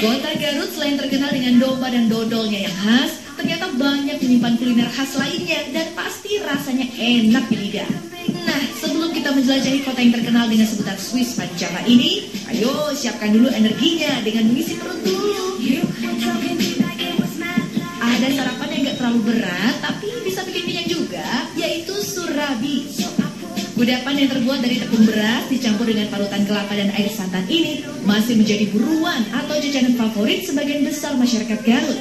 Kota Garut selain terkenal dengan domba dan dodolnya yang khas, ternyata banyak menyimpan kuliner khas lainnya dan pasti rasanya enak di lidah. Nah, sebelum kita menjelajahi kota yang terkenal dengan sebutan Swiss Pancava ini, ayo siapkan dulu energinya dengan mengisi perut dulu. Ada sarapan yang gak terlalu berat, tapi bisa bikin kenyang juga, yaitu surabi. Kudapan yang terbuat dari tepung beras dicampur dengan parutan kelapa dan air santan ini masih menjadi buruan atau jajanan favorit sebagian besar masyarakat Garut.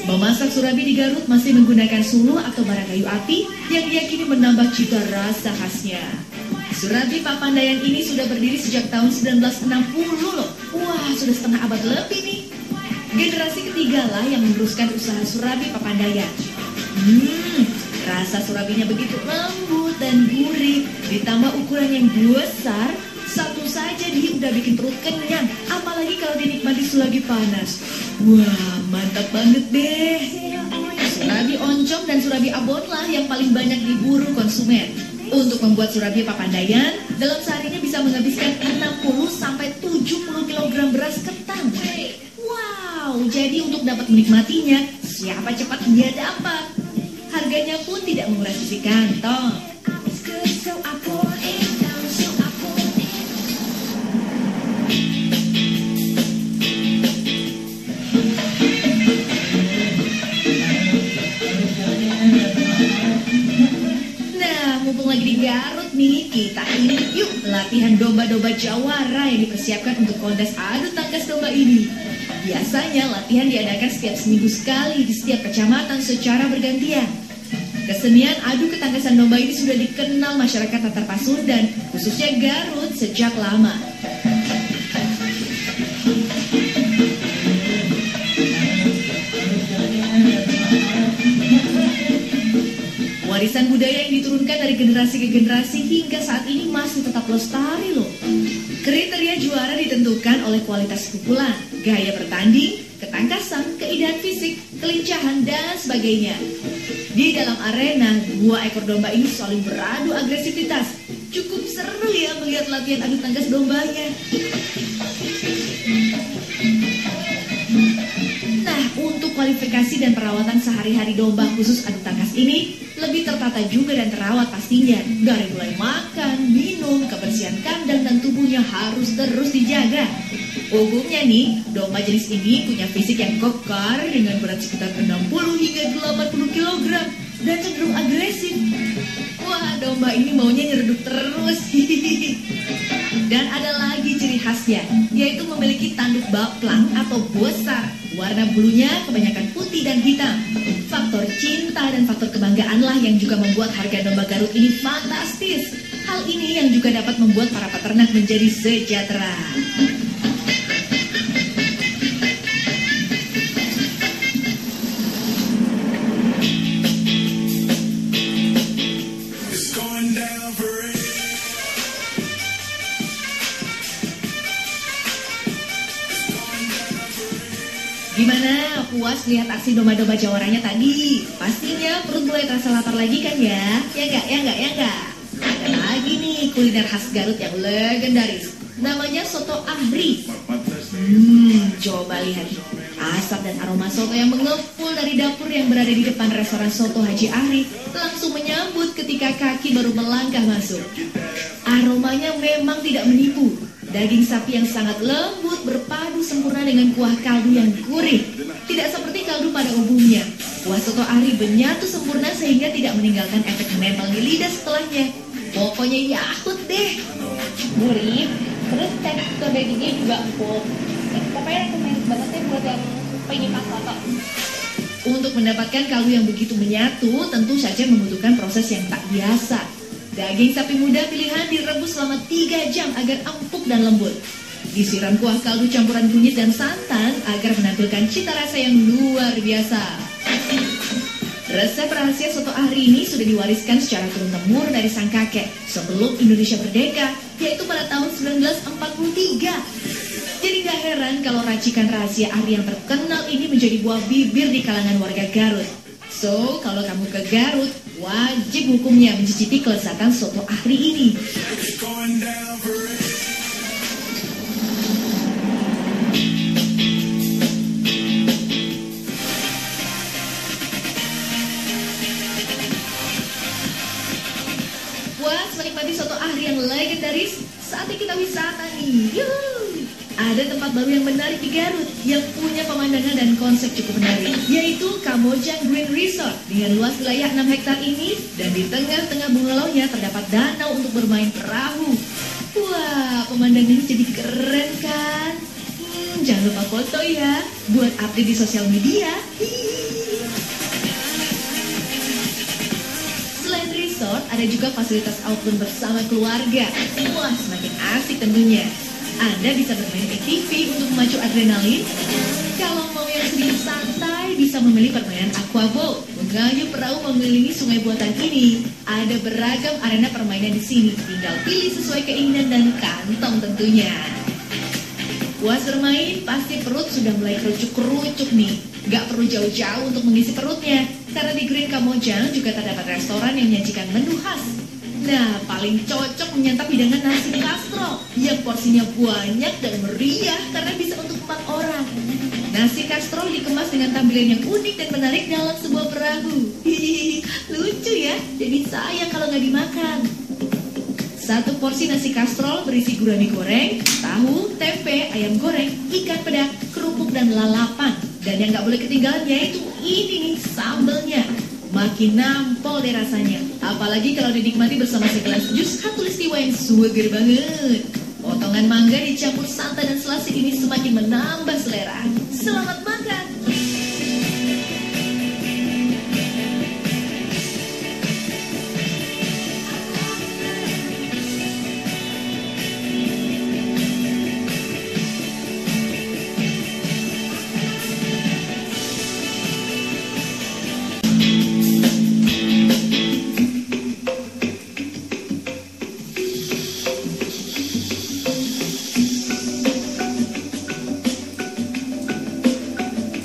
Memasak surabi di Garut masih menggunakan suluh atau bara kayu api yang diyakini menambah cita rasa khasnya. Surabi Papandayan ini sudah berdiri sejak tahun 1960 loh. Wah, sudah setengah abad lebih nih. Generasi ketiga lah yang meneruskan usaha surabi Papandayan. Rasa surabinya begitu lembut dan gurih, ditambah ukuran yang besar, satu saja dia udah bikin perut kenyang, apalagi kalau dinikmati selagi panas. Wah, mantap banget deh. Surabi oncom dan surabi abon lah yang paling banyak diburu konsumen. Untuk membuat surabi Papandayan, dalam seharinya bisa menghabiskan 60-70 kg beras ketan. Wow, jadi untuk dapat menikmatinya, siapa cepat dia dapat. Harganya pun tidak menguras isi kantong. Nah, mumpung lagi di Garut nih, kita ini yuk latihan domba-domba jawara yang dipersiapkan untuk kontes adu tangkas domba ini. Biasanya latihan diadakan setiap seminggu sekali di setiap kecamatan secara bergantian. Kesenian adu ketangkasan domba ini sudah dikenal masyarakat Tatar Pasundan, khususnya Garut, sejak lama. Warisan budaya yang diturunkan dari generasi ke generasi hingga saat ini masih tetap lestari loh. Kriteria juara ditentukan oleh kualitas pukulan, gaya bertanding, ketangkasan, keindahan fisik, kelincahan, dan sebagainya. Di dalam arena, dua ekor domba ini saling beradu agresivitas. Cukup seru ya melihat latihan adu tangkas dombanya. Nah, untuk kualifikasi dan perawatan sehari-hari domba khusus adu tangkas ini lebih tertata juga dan terawat pastinya. Dari mulai makan, minum, kebersihan kandang dan tubuhnya harus terus dijaga. Umumnya nih, domba jenis ini punya fisik yang kekar dengan berat sekitar 60 hingga 80 kg dan cenderung agresif. Wah, domba ini maunya nyeruduk terus. Dan ada lagi ciri khasnya, yaitu memiliki tanduk baplang atau besar. Warna bulunya kebanyakan putih dan hitam. Faktor cinta dan faktor kebanggaan lah yang juga membuat harga domba Garut ini fantastis. Hal ini yang juga dapat membuat para peternak menjadi sejahtera. Gimana? Puas lihat aksi domba-domba jawaranya tadi? Pastinya perut mulai terasa lapar lagi kan ya? Ya enggak? Ada lagi nih kuliner khas Garut yang legendaris. Namanya soto ahri. Coba lihat. Asap dan aroma soto yang mengepul dari dapur yang berada di depan restoran soto Haji Ahri langsung menyambut ketika kaki baru melangkah masuk. Aromanya memang tidak menipu. Daging sapi yang sangat lembut berpadu sempurna dengan kuah kaldu yang gurih. Tidak seperti kaldu pada umumnya. Kuah soto ahri menyatu sempurna sehingga tidak meninggalkan efek menempel di lidah setelahnya. Pokoknya yahut deh. Gurih, terus tekstur dagingnya juga empuk. Pokoknya rekomendasi banget ya buat yang penyuka soto. Untuk mendapatkan kaldu yang begitu menyatu, tentu saja membutuhkan proses yang tak biasa. Daging sapi muda pilihan direbus selama 3 jam agar empuk dan lembut. Disiram kuah kaldu campuran kunyit dan santan agar menampilkan cita rasa yang luar biasa. Resep rahasia soto ahri ini sudah diwariskan secara turun-temurun dari sang kakek sebelum Indonesia merdeka, yaitu pada tahun 1943. Jadi gak heran kalau racikan rahasia ahri yang terkenal ini menjadi buah bibir di kalangan warga Garut. So, kalau kamu ke Garut, wajib hukumnya mencicipi kelezatan soto ahri ini. Puas menikmati soto ahri yang legendaris, saatnya kita wisata nih. Yuhu. Ada tempat baru yang menarik di Garut yang punya pemandangan dan konsep cukup menarik, yaitu Kamojang Green Resort. Dengan luas wilayah 6 hektar ini dan di tengah-tengah bungalaunya terdapat danau untuk bermain perahu. Wah, pemandangannya jadi keren kan? Jangan lupa foto ya, buat update di sosial media. Selain resort, ada juga fasilitas outbound bersama keluarga. Wah, semakin asik tentunya. Anda bisa bermain ATV untuk memacu adrenalin. Kalau mau yang sedikit santai, bisa memilih permainan aquaboat, mengayuh perahu mengelilingi sungai buatan ini. Ada beragam arena permainan di sini. Tinggal pilih sesuai keinginan dan kantong tentunya. Puas bermain, pasti perut sudah mulai kerucuk-kerucuk nih. Gak perlu jauh-jauh untuk mengisi perutnya, karena di Green Kamojang juga terdapat restoran yang menyajikan menu khas. Nah, paling cocok menyantap hidangan nasi kastrol yang porsinya banyak dan meriah karena bisa untuk 4 orang. Nasi kastrol dikemas dengan tampilan yang unik dan menarik dalam sebuah perahu. Hihihi, lucu ya, jadi sayang kalau nggak dimakan. Satu porsi nasi kastrol berisi gurami goreng, tahu, tempe, ayam goreng, ikan peda, kerupuk, dan lalapan. Dan yang nggak boleh ketinggalan yaitu ini nih, sambelnya. Makin nampol deh rasanya. Apalagi kalau dinikmati bersama segelas jus khatulistiwa yang seger banget. Potongan mangga dicampur santan dan selasih ini semakin menambah selera. Selamat makan!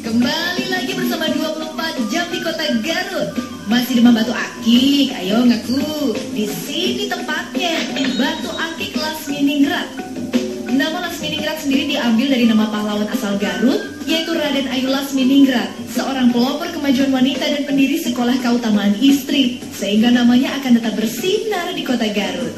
Kembali lagi bersama 24 jam di kota Garut. Masih Demam Batu Akik, ayo ngaku. Di sini tempatnya, Batu Akik Lasminingrat. Nama Lasminingrat sendiri diambil dari nama pahlawan asal Garut, yaitu Raden Ayu Lasminingrat, seorang pelopor kemajuan wanita dan pendiri sekolah keutamaan istri, sehingga namanya akan tetap bersinar di kota Garut.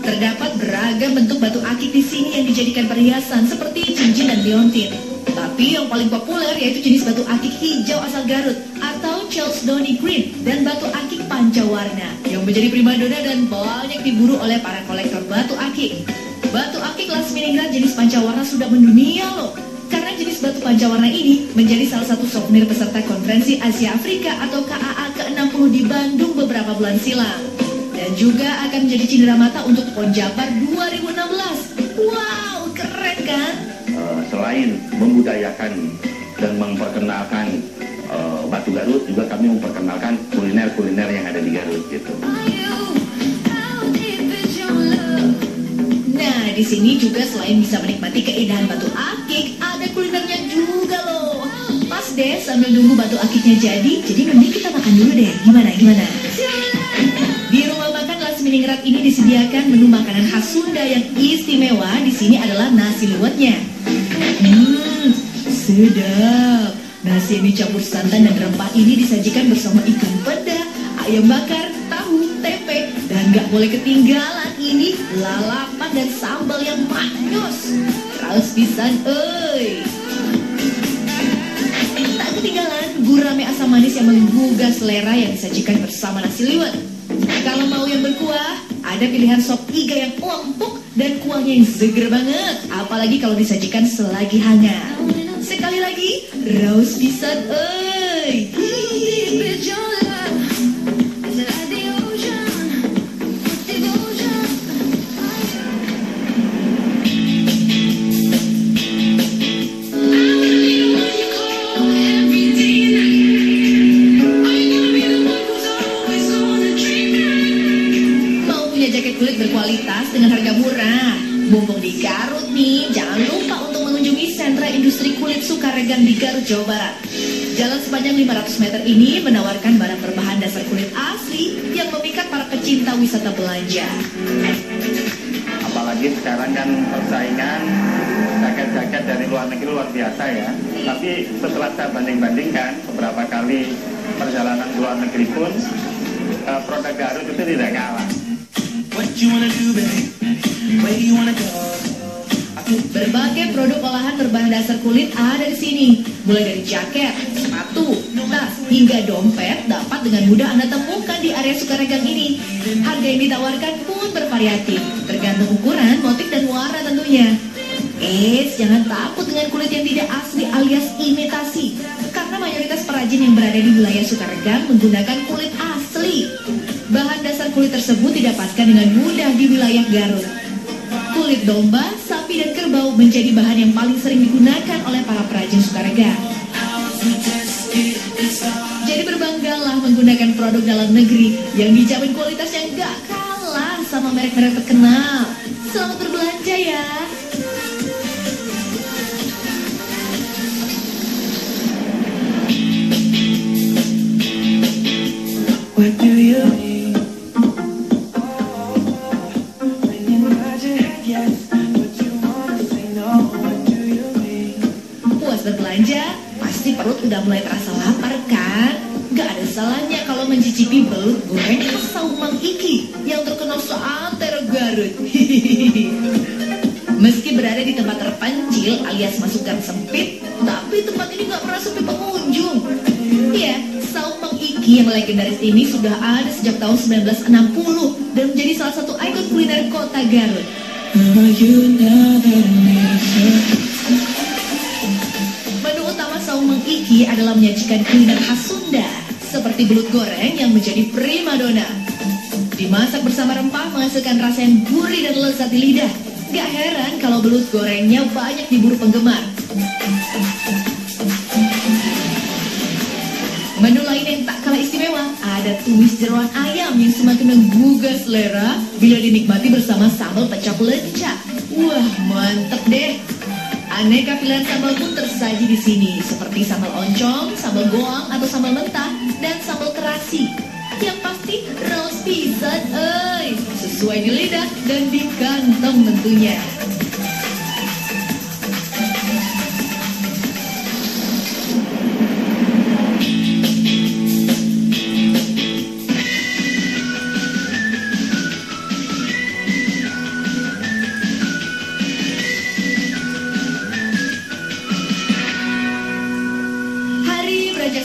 Terdapat beragam bentuk batu akik di sini yang dijadikan perhiasan seperti cincin dan liontin. Tapi yang paling populer yaitu jenis batu akik hijau asal Garut atau Chalcedony Green dan batu akik pancawarna yang menjadi primadona dan banyak diburu oleh para kolektor batu akik. Batu akik Lasminingrat jenis pancawarna sudah mendunia loh. Karena jenis batu pancawarna ini menjadi salah satu souvenir peserta konferensi Asia Afrika atau KAA ke-60 di Bandung beberapa bulan silam. Dan juga akan menjadi cindera mata untuk PON Jabar 2016. Wow, keren kan? Selain membudayakan dan memperkenalkan Batu Garut, juga kami memperkenalkan kuliner-kuliner yang ada di Garut gitu. Nah, di sini juga selain bisa menikmati keindahan batu akik, ada kulinernya juga loh. Pas deh sambil nunggu batu akiknya jadi mending kita makan dulu deh. Gimana? Di rumah makan Lasminingrat ini disediakan menu makanan khas Sunda yang istimewa. Di sini adalah nasi liwetnya. Sedap. Nasi yang dicampur santan dan rempah ini disajikan bersama ikan peda, ayam bakar, tahu, tempe, dan gak boleh ketinggalan ini lalapan dan sambal yang manis. Raus pisan, Tak ketinggalan gurame asam manis yang menggugah selera yang disajikan bersama nasi liwet. Kalau mau yang berkuah, ada pilihan sop iga yang empuk dan kuahnya yang seger banget. Apalagi kalau disajikan selagi hangat. Sekali lagi, raus pisan, kulit berkualitas dengan harga murah. Mumpung di Garut nih, jangan lupa untuk mengunjungi sentra industri kulit Sukaregang di Garut, Jawa Barat. Jalan sepanjang 500 meter ini menawarkan barang berbahan dasar kulit asli yang memikat para pecinta wisata belanja. sekarang kan persaingan jaket-jaket dari luar negeri luar biasa ya. Tapi setelah saya banding-bandingkan beberapa kali perjalanan ke luar negeri pun produk Garut itu tidak kalah. Berbagai produk olahan berbahan dasar kulit ada di sini. Mulai dari jaket, sepatu, tas, hingga dompet dapat dengan mudah Anda temukan di area Sukaregang ini. Harga yang ditawarkan pun bervariatif, tergantung ukuran, motif, dan warna tentunya. Jangan takut dengan kulit yang tidak asli alias imitasi, karena mayoritas perajin yang berada di wilayah Sukaregang menggunakan kulit asli. Bahan dasar kulit tersebut didapatkan dengan mudah di wilayah Garut. Kulit domba, sapi, dan kerbau menjadi bahan yang paling sering digunakan oleh para perajin Sukaregang. Jadi berbanggalah menggunakan produk dalam negeri yang dijamin kualitasnya gak kalah sama merek-merek terkenal. Selamat berbelanja ya! What do you mean? Puas berbelanja, pasti perut udah mulai terasa lapar kan? Gak ada salahnya kalau mencicipi belut goreng khas Saumang Iki yang terkenal seantero Garut. Meski berada di tempat terpencil alias masuk gang sempit, tapi tempat ini gak pernah sepi pengunjung. Iya, Saumang Iki yang legendaris ini sudah ada sejak tahun 1960 dan menjadi salah satu ikon kuliner kota Garut. Menu utama Saumang Iki adalah menyajikan kuliner khas Sunda seperti belut goreng yang menjadi primadona. Dimasak bersama rempah menghasilkan rasa yang gurih dan lezat di lidah. Gak heran kalau belut gorengnya banyak diburu penggemar. Menu lain yang tak kalah istimewa, ada tumis jeroan ayam yang semakin menggugah selera bila dinikmati bersama sambal pecak lencah. Wah, mantep deh. Aneka pilihan sambal pun tersaji di sini, seperti sambal oncom, sambal goang atau sambal mentah, dan sambal terasi. Yang pasti raus pisan, sesuai di lidah dan di kantong tentunya.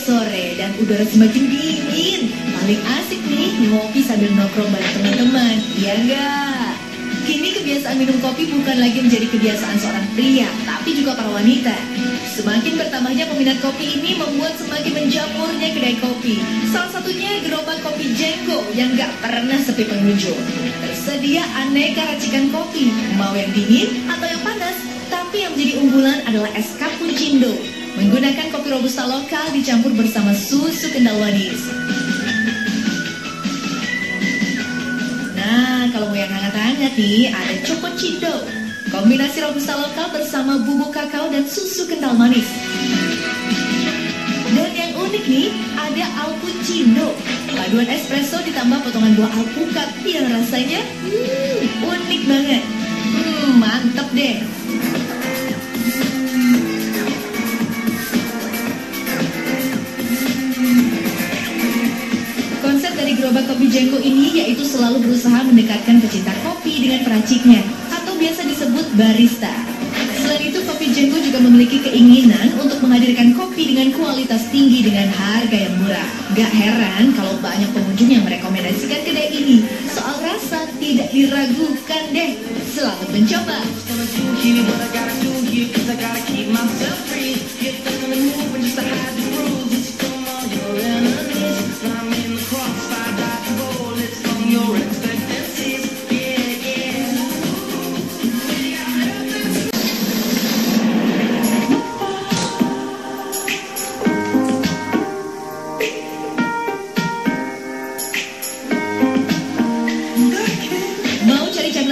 Sore dan udara semakin dingin. Paling asik nih ngopi sambil nongkrong bareng teman-teman, iya enggak? Kini kebiasaan minum kopi bukan lagi menjadi kebiasaan seorang pria, tapi juga para wanita. Semakin bertambahnya peminat kopi ini membuat semakin menjamurnya kedai kopi. Salah satunya gerobak kopi Jenggo yang gak pernah sepi pengunjung. Tersedia aneka racikan kopi, mau yang dingin atau yang panas. Tapi yang menjadi unggulan adalah es cappuccino, menggunakan kopi robusta lokal dicampur bersama susu kental manis. Nah, kalau mau yang hangat-hangat nih, ada Chocochindo, kombinasi robusta lokal bersama bubuk kakao dan susu kental manis. Dan yang unik nih, ada Alpuccino, paduan espresso ditambah potongan buah alpukat yang rasanya unik banget. Mantep deh. Konsep dari gerobak kopi Jenggo ini yaitu selalu berusaha mendekatkan pecinta kopi dengan peraciknya, atau biasa disebut barista. Selain itu, kopi Jenggo juga memiliki keinginan untuk menghadirkan kopi dengan kualitas tinggi dengan harga yang murah. Gak heran kalau banyak pengunjung yang merekomendasikan kedai ini. Soal rasa tidak diragukan deh. Selamat mencoba.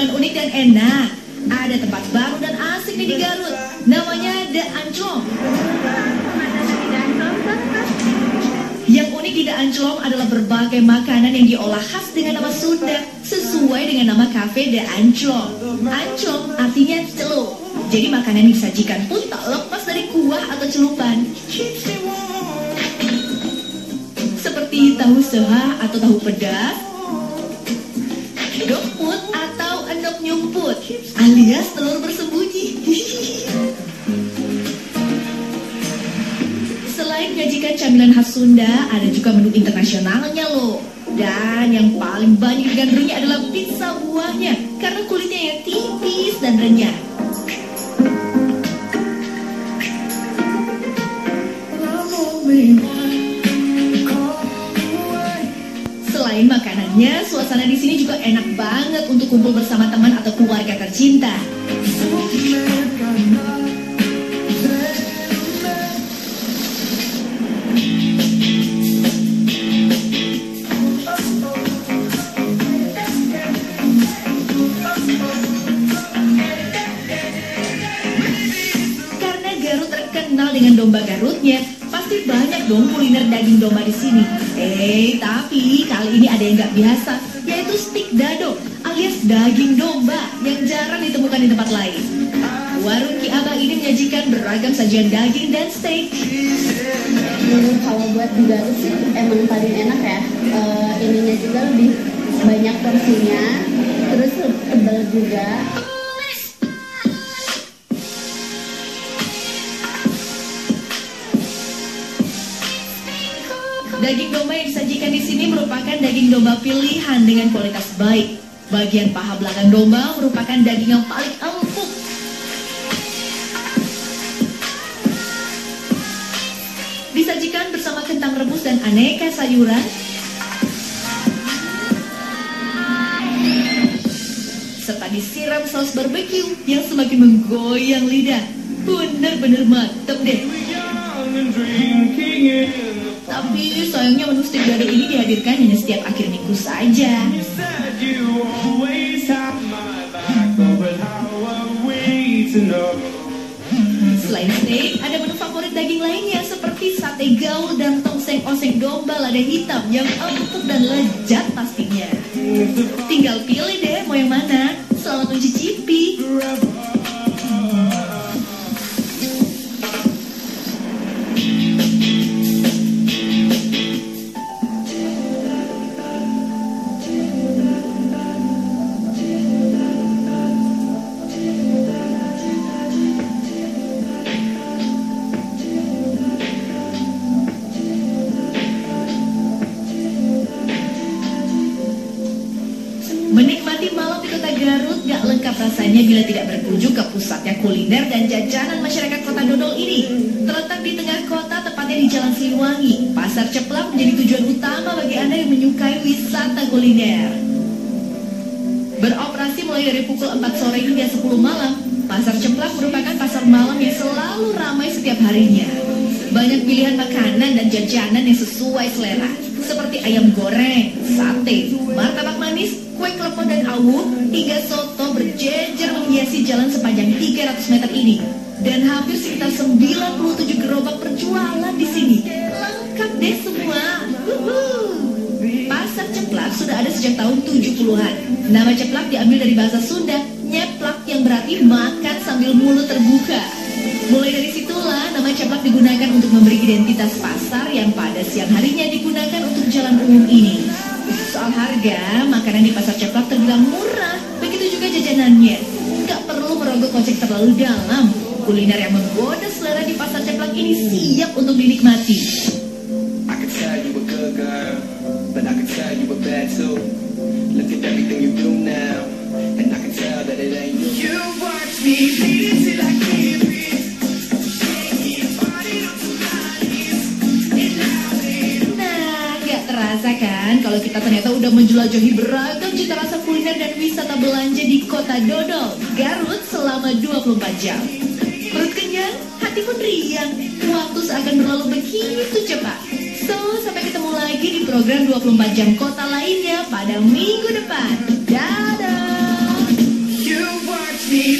Unik dan enak, ada tempat baru dan asik nih di Garut. Namanya The Anclong. Yang unik di The Anclong adalah berbagai makanan yang diolah khas dengan nama Sunda, sesuai dengan nama kafe The Anclong. Anclong artinya celup. Jadi makanan yang disajikan pun tak lepas dari kuah atau celupan. Seperti tahu seha atau tahu pedas, dokput atau endok nyumput, alias telur bersembunyi. Selain menyajikan camilan khas Sunda, ada juga menu internasionalnya loh. Dan yang paling banyak digandrungi adalah pizza buahnya, karena kulitnya yang tipis dan renyah. Selain makanannya, suasana di sini juga enak banget untuk kumpul bersama teman atau keluarga tercinta. Karena Garut terkenal dengan domba Garutnya, pasti banyak dong kuliner daging domba di sini. Tapi kali ini ada yang nggak biasa, yaitu stik dado alias daging domba yang jarang ditemukan di tempat lain. Warung Ki Abah ini menyajikan beragam sajian daging dan steak. Kalau buat di Garut sih emang paling enak ya. Ininya juga lebih banyak porsinya, terus tebal juga. Daging domba yang disajikan di sini merupakan daging domba pilihan dengan kualitas baik. Bagian paha belakang domba merupakan daging yang paling empuk. Disajikan bersama kentang rebus dan aneka sayuran. Serta disiram saus barbeque yang semakin menggoyang lidah. Bener-bener mantep deh. Tapi sayangnya menu stik dado ini dihadirkan hanya setiap akhir minggu saja. Selain steak, ada menu favorit daging lainnya seperti sate gaul dan tongseng oseng domba lada hitam yang empuk dan lezat pastinya. Tinggal pilih deh mau yang mana. Selamat mencicipi. Menikmati malam di kota Garut gak lengkap rasanya bila tidak berkunjung ke pusatnya kuliner dan jajanan masyarakat kota Dodol ini. Terletak di tengah kota, tepatnya di Jalan Siliwangi, Pasar Ceplak menjadi tujuan utama bagi Anda yang menyukai wisata kuliner. Beroperasi mulai dari pukul 4 sore hingga 10 malam, Pasar Ceplak merupakan pasar malam yang selalu ramai setiap harinya. Banyak pilihan makanan dan jajanan yang sesuai selera, seperti ayam goreng, sate, martabak manis, kue klepon dan awu, hingga soto berjejer menghiasi jalan sepanjang 300 meter ini. Dan hampir sekitar 97 gerobak perjualan di sini. Lengkap deh semua. Pasar Ceplak sudah ada sejak tahun 70-an. Nama Ceplak diambil dari bahasa Sunda, nyeplak, yang berarti makan sambil mulut terbuka. Mulai dari situlah nama Ceplak digunakan untuk memberi identitas pasar yang pada siang harinya digunakan untuk jalan umum ini. Soal harga, makanan di Pasar Ceplak terbilang murah, begitu juga jajanannya. Nggak perlu merogoh kocek terlalu dalam. Kuliner yang menggoda selera di Pasar Ceplak ini siap untuk dinikmati. I can tell you a good girl, but I can tell you a bad too. Look at everything you do now, and I can tell that it ain't you. You watch me bleed till I can't breathe. Terasa kan kalau kita ternyata udah menjelajahi beragam cita rasa kuliner dan wisata belanja di kota Dodol, Garut selama 24 jam. Perut kenyang, hati pun riang, waktu seakan berlalu begitu cepat. So, sampai ketemu lagi di program 24 jam kota lainnya pada minggu depan. Dadah! You watch me